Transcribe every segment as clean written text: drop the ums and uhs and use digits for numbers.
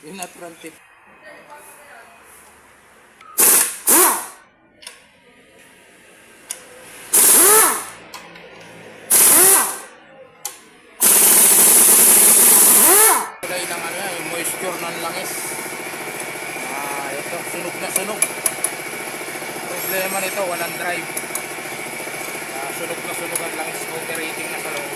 Yung nut front tip. Kulay ng ano yan, yung moisture ng langis. Ito, sunog na sunog. Problema nito, walang drive. Sunog na sunog ang langis, operating na sa loob.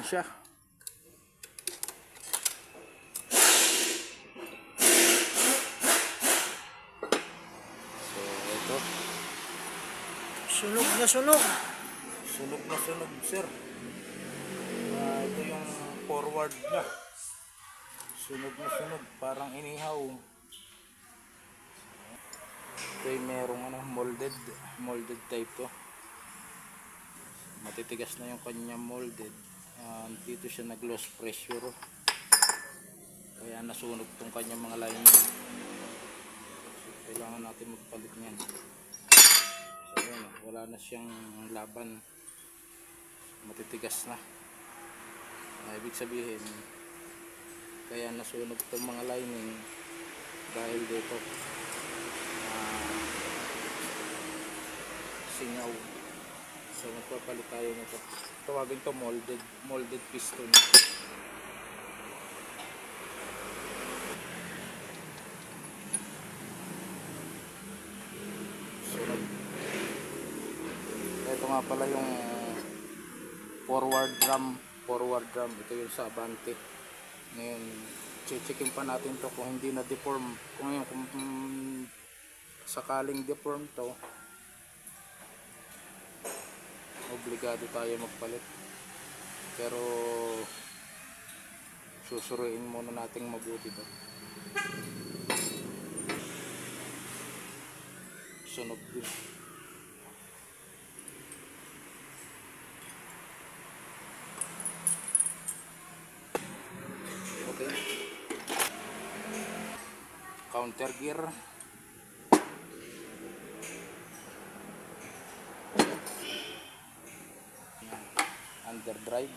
Siya. So ito, sunog na sunog. Sunog na sunog, sir. Ito yung forward niya. Sunog na sunog, parang inihaw. Ito yung merong molded type to. Matitigas na yung kanya molded. Dito siya nag loss pressure, kaya nasunog tong kanyang mga lining. So, kailangan natin magpalit niyan. So, ayan, wala na siyang laban, matitigas na. Ibig sabihin, kaya nasunog tong mga lining dahil dito singaw. So magpapalit tayo nito. Tawagin to molded piston. So ito nga pala yung forward drum. Ito yung sa Avante. Ngayon checkin pa natin to kung hindi na deform. Kung sakaling deform to, obligado tayo magpalit, pero susuruin muna nating mabuti to. Sunog din. Okay, counter gear. Underdrive.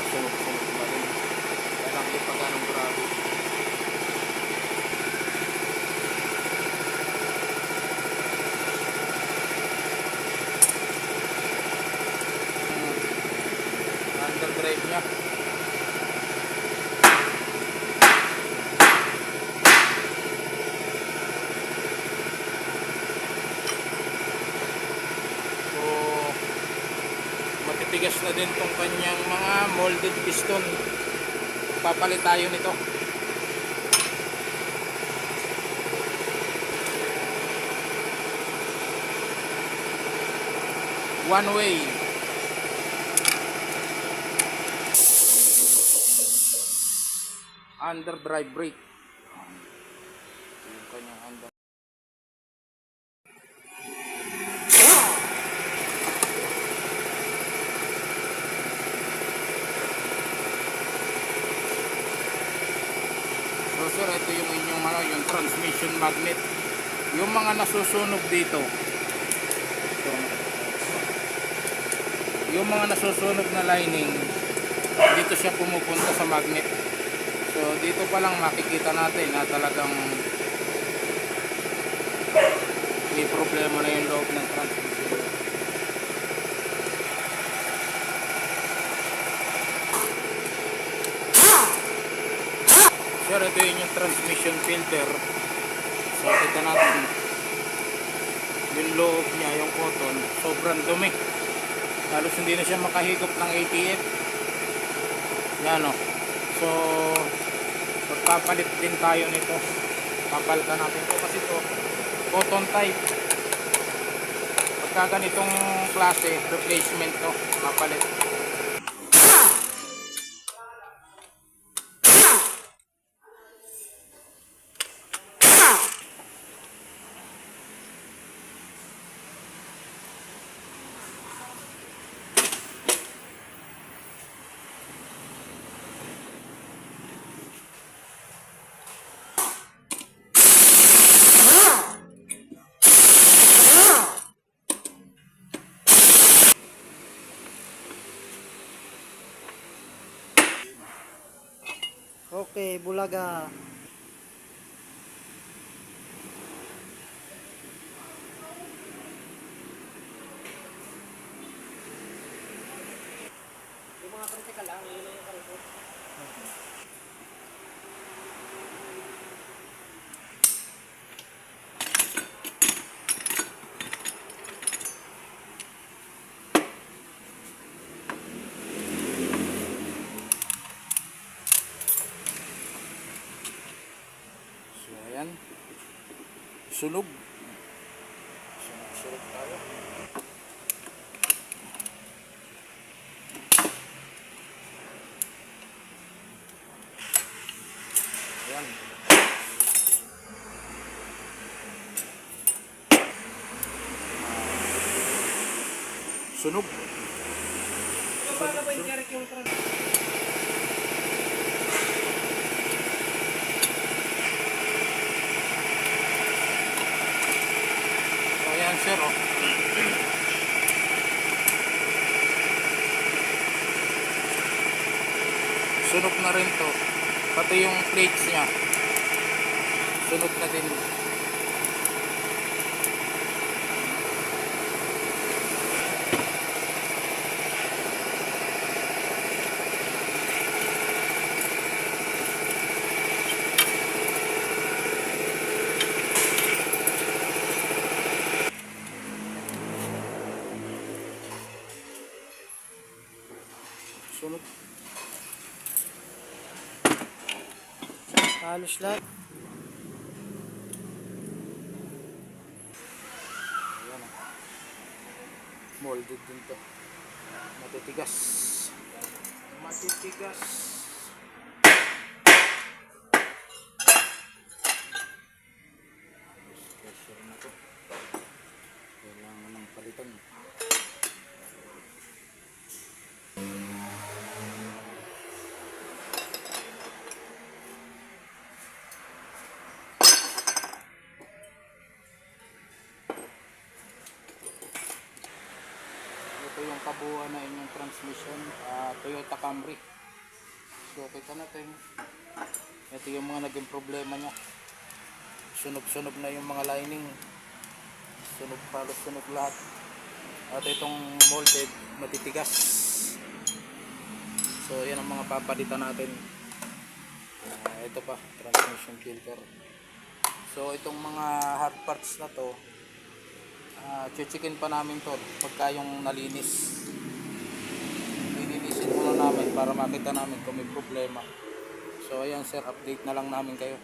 Sunog pa rin. Kailangan di pa ganong grabe. Underdrive niya. Matitigas na din tong kanyang mga molded piston. Papalit tayo nito. One way. Underdrive brake. Yung kanyang under. So sir, ito yung inyong yung transmission magnet. Yung mga nasusunog dito, yung mga nasusunog na lining, dito siya pumupunta sa magnet. So dito pa lang makikita natin na talagang may problema na yung loob ng transmission. Sir, ito yun yung transmission filter. So kita natin yung loob niya, yung cotton, sobrang dumi. Halos hindi na siya makahigop ng ATF. Yan o. So magpapalit din tayo nito. Papalitan natin ito kasi ito cotton type. Pagka ganitong klase, replacement to, papalit. Okay, Bulaga. Yung mga kritikal lang, yun yung karito. So ayan, sunog tayo. Ayan, sunog. Paano ba yung direct yung So ayan sir, oh. Sunog na rin to, pati yung plates nya sunog na din. Sunog. halos lahat? Ayan, oh. Molded din to, matitigas. Pressure na to, kailangan ng palitan. Ito yung kabuuan na inyong transmission, Toyota Camry. So kita natin, ito yung mga naging problema nya. Sunog na yung mga lining, halos sunog lahat. At itong molded, matitigas. So yan ang mga papalitan natin. Ito pa, transmission filter. So itong mga hard parts na to, chichikin pa namin to pagka yung nalinis. Lilinisin muna namin para makita namin kung may problema. So ayan sir, update na lang namin kayo.